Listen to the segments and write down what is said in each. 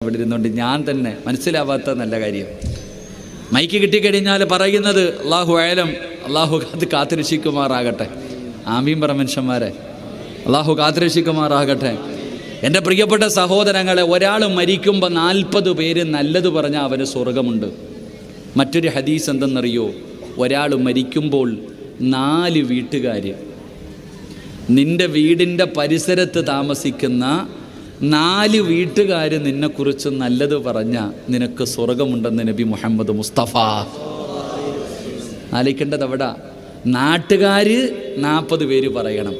ഇവിടെ ഇരുന്നുകൊണ്ട് ഞാൻ തന്നെ മനസ്സിലാവാത്ത നല്ല കാര്യം. മൈക്ക് കിട്ടിക്കഴിഞ്ഞാൽ പറയുന്നത് അള്ളാഹു ആയാലും അള്ളാഹു കാത്തുരക്ഷിക്കുമാറാകട്ടെ. ആമീൻ പറ മനുഷ്യന്മാരെ, അള്ളാഹു കാത്തുരക്ഷിക്കുമാറാകട്ടെ. എൻ്റെ പ്രിയപ്പെട്ട സഹോദരങ്ങളെ, ഒരാൾ മരിക്കുമ്പോൾ 40 പേര് നല്ലത് പറഞ്ഞാൽ അവന് സ്വർഗമുണ്ട്. മറ്റൊരു ഹദീസ് എന്തെന്നറിയോ? ഒരാൾ മരിക്കുമ്പോൾ 4 വീട്ടുകാർ, നിൻ്റെ വീടിൻ്റെ പരിസരത്ത് താമസിക്കുന്ന 4 വീട്ടുകാർ നിന്നെക്കുറിച്ച് നല്ലത് പറഞ്ഞാൽ നിനക്ക് സ്വർഗമുണ്ടെന്ന് നബി മുഹമ്മദ് മുസ്തഫ. ആലോചിക്കേണ്ടത് അവിടെ നാട്ടുകാർ 40 പേര് പറയണം.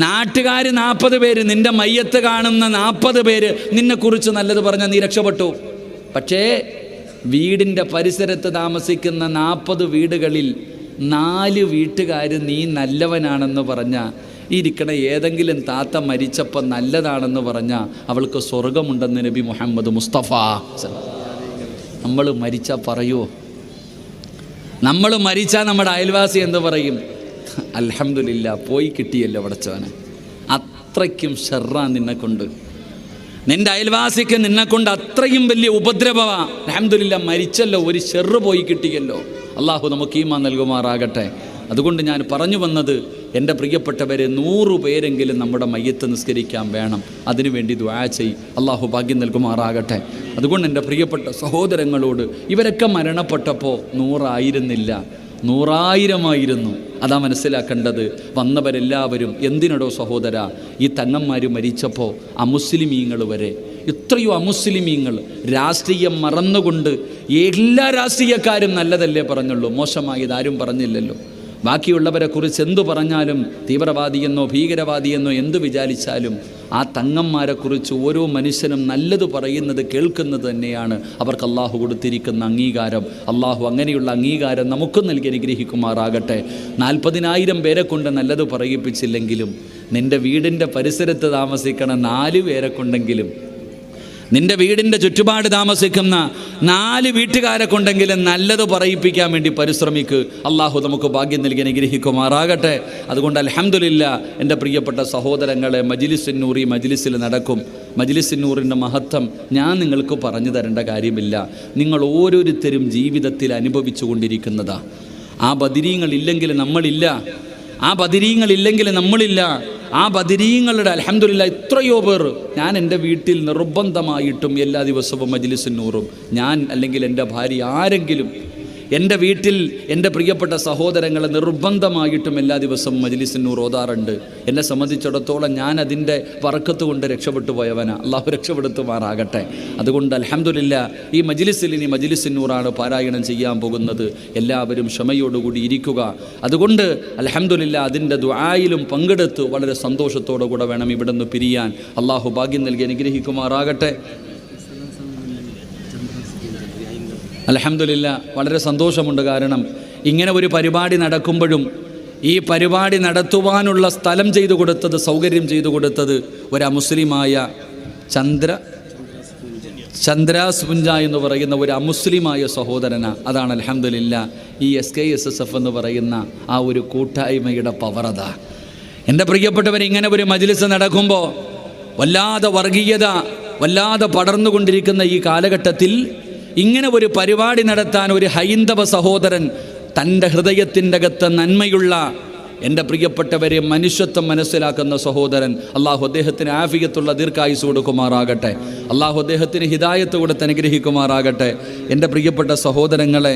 നാട്ടുകാർ 40 പേര്, നിൻ്റെ മയ്യത്ത് കാണുന്ന 40 പേര് നിന്നെക്കുറിച്ച് നല്ലത് പറഞ്ഞാൽ നീ രക്ഷപ്പെട്ടു. പക്ഷേ വീടിൻ്റെ പരിസരത്ത് താമസിക്കുന്ന 40 വീടുകളിൽ 4 വീട്ടുകാർ നീ നല്ലവനാണെന്ന് പറഞ്ഞാൽ, ഇരിക്കണ ഏതെങ്കിലും താത്ത മരിച്ചപ്പോൾ നല്ലതാണെന്ന് പറഞ്ഞാൽ അവൾക്ക് സ്വർഗമുണ്ടെന്ന് നബി മുഹമ്മദ് മുസ്തഫ. നമ്മൾ മരിച്ചാൽ പറയുമോ? നമ്മൾ മരിച്ചാൽ നമ്മുടെ അയൽവാസി എന്ത് പറയും? അൽഹംദുലില്ലാ, പോയി കിട്ടിയല്ലോ പടച്ചവനെ. അത്രയ്ക്കും ഷർറാ നിന്നെക്കൊണ്ട്, നിൻ്റെ അയൽവാസിക്ക് നിന്നെക്കൊണ്ട് അത്രയും വലിയ ഉപദ്രവമാ. അൽഹംദുലില്ലാ, മരിച്ചല്ലോ, ഒരു ഷെറ് പോയി കിട്ടിയല്ലോ. അള്ളാഹു നമുക്ക് ഈമാൻ നൽകുമാറാകട്ടെ. അതുകൊണ്ട് ഞാൻ പറഞ്ഞു വന്നത്, എൻ്റെ പ്രിയപ്പെട്ടവരെ, 100 പേരെങ്കിലും നമ്മുടെ മയ്യത്ത് നിസ്കരിക്കാൻ വേണം. അതിനുവേണ്ടി ദുആ ചെയ്യ്, അള്ളാഹു ഭാഗ്യം നൽകുമാറാകട്ടെ. അതുകൊണ്ട് എൻ്റെ പ്രിയപ്പെട്ട സഹോദരങ്ങളോട്, ഇവരൊക്കെ മരണപ്പെട്ടപ്പോൾ 100 ആയിരുന്നില്ല, 100,000 അതാ മനസ്സിലാക്കേണ്ടത്. വന്നവരെല്ലാവരും എന്തിനടോ സഹോദര, ഈ തങ്ങന്മാർ മരിച്ചപ്പോൾ അമുസ്ലിമീങ്ങൾ വരെ, എത്രയോ അമുസ്ലിമീങ്ങൾ രാഷ്ട്രീയം മറന്നുകൊണ്ട്, എല്ലാ രാഷ്ട്രീയക്കാരും നല്ലതല്ലേ പറഞ്ഞുള്ളൂ, മോശമായതാരും പറഞ്ഞില്ലല്ലോ. ബാക്കിയുള്ളവരെ കുറിച്ച് എന്തു പറഞ്ഞാലും, തീവ്രവാദിയെന്നോ ഭീകരവാദിയെന്നോ എന്തു വിചാരിച്ചാലും, ആ തങ്ങന്മാരെക്കുറിച്ച് ഓരോ മനുഷ്യനും നല്ലത് പറയുന്നത് കേൾക്കുന്നത് തന്നെയാണ് അവർക്ക് അള്ളാഹു കൊടുത്തിരിക്കുന്ന അംഗീകാരം. അള്ളാഹു അങ്ങനെയുള്ള അംഗീകാരം നമുക്കും നൽകി അനുഗ്രഹിക്കുമാറാകട്ടെ. 40,000 പേരെ കൊണ്ട് നല്ലത് പറയിപ്പിച്ചില്ലെങ്കിലും, നിൻ്റെ വീടിൻ്റെ പരിസരത്ത് താമസിക്കണ 4 പേരെ കൊണ്ടെങ്കിലും, നിൻ്റെ വീടിൻ്റെ ചുറ്റുപാട് താമസിക്കുന്ന 4 വീട്ടുകാരെ കൊണ്ടെങ്കിലും നല്ലത് പറയിപ്പിക്കാൻ വേണ്ടി പരിശ്രമിക്ക്. അള്ളാഹു നമുക്ക് ഭാഗ്യം നൽകി അനുഗ്രഹിക്കുമാറാകട്ടെ. അതുകൊണ്ട് അൽഹംദുലില്ലാ, എൻ്റെ പ്രിയപ്പെട്ട സഹോദരങ്ങളെ, മജ്ലിസുൻ നൂർ ഈ മജ്ലിസിൽ നടക്കും. മജ്ലിസുൻ നൂറിൻ്റെ മഹത്വം ഞാൻ നിങ്ങൾക്ക് പറഞ്ഞു തരേണ്ട കാര്യമില്ല. നിങ്ങൾ ഓരോരുത്തരും ജീവിതത്തിൽ അനുഭവിച്ചു കൊണ്ടിരിക്കുന്നതാണ്. ആ ബദരീങ്ങളില്ലെങ്കിൽ നമ്മളില്ല, ആ ബദരീങ്ങളില്ലെങ്കിൽ നമ്മളില്ല. ആ ബദരീങ്ങളുടെ അൽഹംദുലില്ലാ എത്രയോ പേർ, ഞാൻ എൻ്റെ വീട്ടിൽ നിർബന്ധമായിട്ടും എല്ലാ ദിവസവും മജ്ലിസുൻ നൂറും, ഞാൻ അല്ലെങ്കിൽ എൻ്റെ ഭാര്യ ആരെങ്കിലും എൻ്റെ വീട്ടിൽ എൻ്റെ പ്രിയപ്പെട്ട സഹോദരങ്ങളെ നിർബന്ധമായിട്ടും എല്ലാ ദിവസവും മജ്ലിസുൻ നൂർ ഓതാറുണ്ട്. എന്നെ സംബന്ധിച്ചിടത്തോളം ഞാൻ അതിൻ്റെ ബറക്കത്ത് കൊണ്ട് രക്ഷപ്പെട്ടു പോയവനാ. അള്ളാഹു രക്ഷപ്പെടുത്തുമാറാകട്ടെ. അതുകൊണ്ട് അൽഹംദുലില്ലാ, ഈ മജ്ലിസിൽ ഇനി മജ്ലിസുൻ നൂറാണ് പാരായണം ചെയ്യാൻ പോകുന്നത്. എല്ലാവരും ക്ഷമയോടുകൂടി ഇരിക്കുക. അതുകൊണ്ട് അൽഹംദുലില്ലാ, അതിൻ്റെ ദുആയിലും പങ്കെടുത്ത് വളരെ സന്തോഷത്തോടു കൂടെ വേണം ഇവിടെ നിന്ന് പിരിയാൻ. അള്ളാഹു ഭാഗ്യം നൽകി അനുഗ്രഹിക്കുമാറാകട്ടെ. അൽഹംദുലില്ലാ, വളരെ സന്തോഷമുണ്ട്. കാരണം ഇങ്ങനെ ഒരു പരിപാടി നടക്കുമ്പോഴും, ഈ പരിപാടി നടത്തുവാനുള്ള സ്ഥലം ചെയ്തു കൊടുത്തത്, സൗകര്യം ചെയ്തു കൊടുത്തത് ഒരു അമുസ്ലിമായ ചന്ദ്രാസ് പുഞ്ച എന്ന് പറയുന്ന ഒരു അമുസ്ലിമായ സഹോദരനാണ്. അതാണ് അൽഹംദുലില്ലാ ഈ SKSSF എന്ന് പറയുന്ന ആ ഒരു കൂട്ടായ്മയുടെ പവറത. എൻ്റെ പ്രിയപ്പെട്ടവർ, ഇങ്ങനെ ഒരു മജ്ലിസ് നടക്കുമ്പോൾ വല്ലാതെ വർഗീയത വല്ലാതെ പടർന്നുകൊണ്ടിരിക്കുന്ന ഈ കാലഘട്ടത്തിൽ ഇങ്ങനെ ഒരു പരിപാടി നടത്താൻ ഒരു ഹൈന്ദവ സഹോദരൻ, തൻ്റെ ഹൃദയത്തിൻ്റെ അകത്ത് നന്മയുള്ള, എൻ്റെ പ്രിയപ്പെട്ടവരെ മനുഷ്യത്വം മനസ്സിലാക്കുന്ന സഹോദരൻ, അള്ളാഹു അദ്ദേഹത്തിന് ആഫിയത്തുള്ള ദീർഘായുസ് കൊടുക്കുമാറാകട്ടെ. അള്ളാഹു അദ്ദേഹത്തിന് ഹിദായത്ത് കൊടുത്ത് അനുഗ്രഹിക്കുമാറാകട്ടെ. എൻ്റെ പ്രിയപ്പെട്ട സഹോദരങ്ങളെ,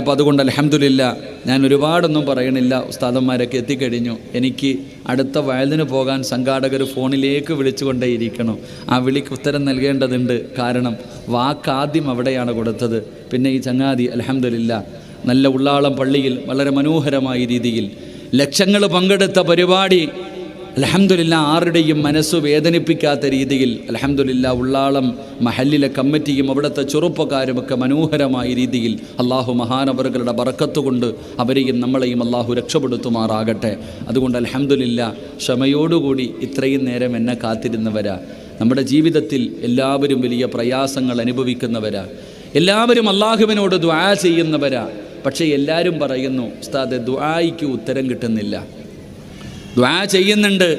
അപ്പോൾ അതുകൊണ്ട് അൽഹംദുലില്ലാ, ഞാൻ ഒരുപാടൊന്നും പറയണില്ല. ഉസ്താദന്മാരൊക്കെ എത്തിക്കഴിഞ്ഞു. എനിക്ക് അടുത്ത വയലിന് പോകാൻ സംഘാടകർ ഫോണിലേക്ക് വിളിച്ചുകൊണ്ടേയിരിക്കണം. ആ വിളിക്ക് ഉത്തരം നൽകേണ്ടതുണ്ട്. കാരണം വാക്കാദ്യം അവിടെയാണ് കൊടുത്തത്. പിന്നെ ഈ ചങ്ങാതി അൽഹംദുലില്ലാ നല്ല ഉള്ളാളം പള്ളിയിൽ വളരെ മനോഹരമായ രീതിയിൽ ലക്ഷങ്ങൾ പങ്കെടുത്ത പരിപാടി, അൽഹംദുലില്ലാ ആരുടെയും മനസ്സ് വേദനിപ്പിക്കാത്ത രീതിയിൽ, അൽഹംദുലില്ലാ ഉള്ളാളം മഹല്ലിലെ കമ്മിറ്റിയും അവിടുത്തെ ചെറുപ്പക്കാരുമൊക്കെ മനോഹരമായ രീതിയിൽ അള്ളാഹു മഹാനവറുകളുടെ ബറക്കത്ത് കൊണ്ട് അവരെയും നമ്മളെയും അള്ളാഹു രക്ഷപ്പെടുത്തുമാറാകട്ടെ. അതുകൊണ്ട് അൽഹംദുലില്ലാ, ക്ഷമയോടുകൂടി ഇത്രയും നേരം എന്നെ കാത്തിരുന്നവരാ. നമ്മുടെ ജീവിതത്തിൽ എല്ലാവരും വലിയ പ്രയാസങ്ങൾ അനുഭവിക്കുന്നവരാ, എല്ലാവരും അള്ളാഹുവിനോട് ദുആ ചെയ്യുന്നവരാ. പക്ഷേ എല്ലാവരും പറയുന്നു, ഉസ്താദെ ദുആയ്ക്ക് ഉത്തരം കിട്ടുന്നില്ല. ദുആ ചെയ്യുന്നുണ്ട്,